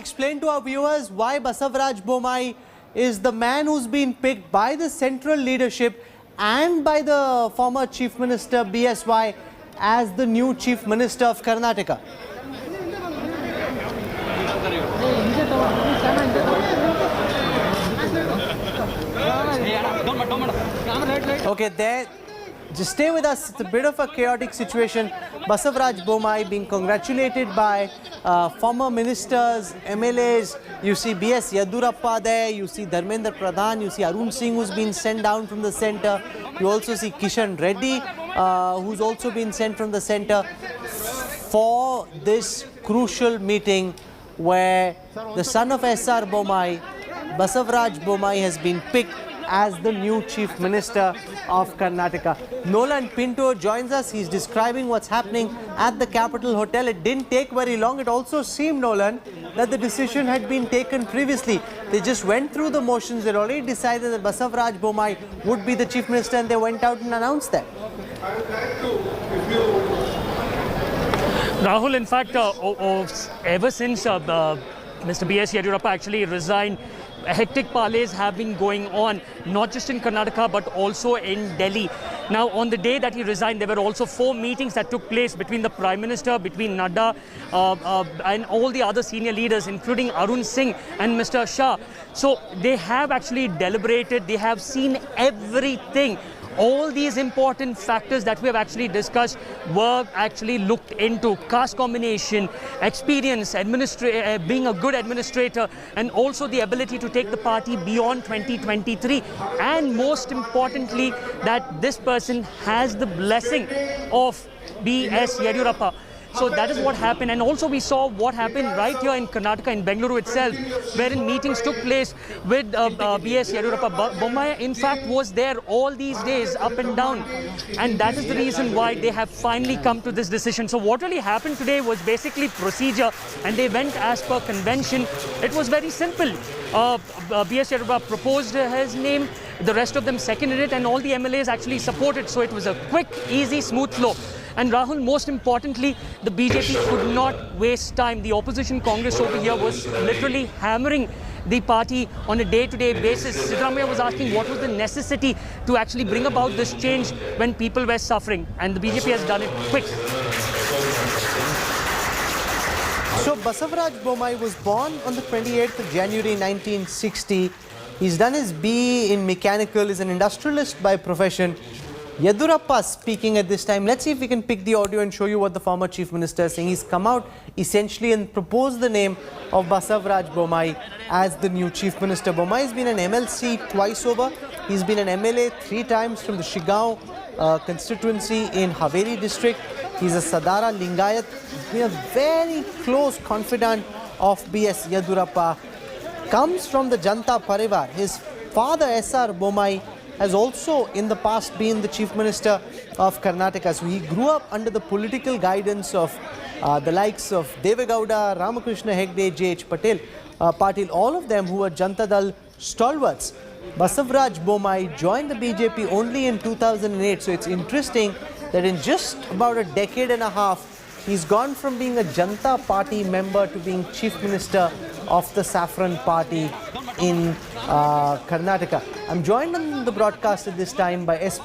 Explain to our viewers why Basavaraj Bommai is the man who's been picked by the central leadership and by the former Chief Minister BSY as the new Chief Minister of Karnataka. Okay, there. Just stay with us. It's a bit of a chaotic situation. Basavaraj Bommai being congratulated by former ministers, MLAs. You see B.S. Yedurappa there. You see Dharmendra Pradhan. You see Arun Singh, who's been sent down from the centre. You also see Kishan Reddy, who's also been sent from the centre for this crucial meeting where the son of S.R. Bommai, Basavaraj Bommai, has been picked as the new Chief Minister of Karnataka. Nolan Pinto joins us. He's describing what's happening at the Capital Hotel. It didn't take very long. It also seemed, Nolan, that the decision had been taken previously. They just went through the motions. They'd already decided that Basavaraj Bommai would be the Chief Minister, and they went out and announced that. Rahul, in fact, ever since Mr. B.S. Yedurappa actually resigned, hectic parleys have been going on, not just in Karnataka but also in Delhi. Now, on the day that he resigned, there were also 4 meetings that took place between the Prime Minister, between Nadda and all the other senior leaders, including Arun Singh and Mr. Shah. So they have actually deliberated, they have seen everything. All these important factors that we have actually discussed were actually looked into: caste combination, experience, being a good administrator, and also the ability to take the party beyond 2023. And most importantly, that this person has the blessing of B.S. Yedurappa. So that is what happened. And also we saw what happened right here in Karnataka, in Bengaluru itself, wherein meetings took place with B.S. Yedurappa. Bommai, in fact, was there all these days, up and down. And that is the reason why they have finally come to this decision. So what really happened today was basically procedure, and they went as per convention. It was very simple. B.S. Yedurappa proposed his name, the rest of them seconded it, and all the MLAs actually supported. So it was a quick, easy, smooth flow. And Rahul, most importantly, the BJP could not waste time. The opposition Congress over here was literally hammering the party on a day-to-day basis. Siddaramaiah was asking what was the necessity to actually bring about this change when people were suffering. And the BJP has done it quick. So Basavaraj Bommai was born on the 28th of January 1960. He's done his BE in mechanical, is an industrialist by profession. Yedurappa speaking at this time. Let's see if we can pick the audio and show you what the former Chief Minister is saying. He's come out essentially and proposed the name of Basavaraj Bommai as the new Chief Minister. Bommai has been an MLC twice over. He's been an MLA 3 times from the Shigao constituency in Haveri district. He's a Sadara Lingayat. He's been a very close confidant of B.S. Yedurappa. Comes from the Janta Parivar. His father S.R. Bommai has also in the past been the Chief Minister of Karnataka. So he grew up under the political guidance of the likes of Devegowda, Ramakrishna Hegde, J.H. Patil, all of them who were Janta Dal stalwarts. Basavaraj Bommai joined the BJP only in 2008. So it's interesting that in just about a decade and a half, he's gone from being a Janta Party member to being Chief Minister of the Saffron Party in Karnataka. I'm joined on the broadcast at this time by S.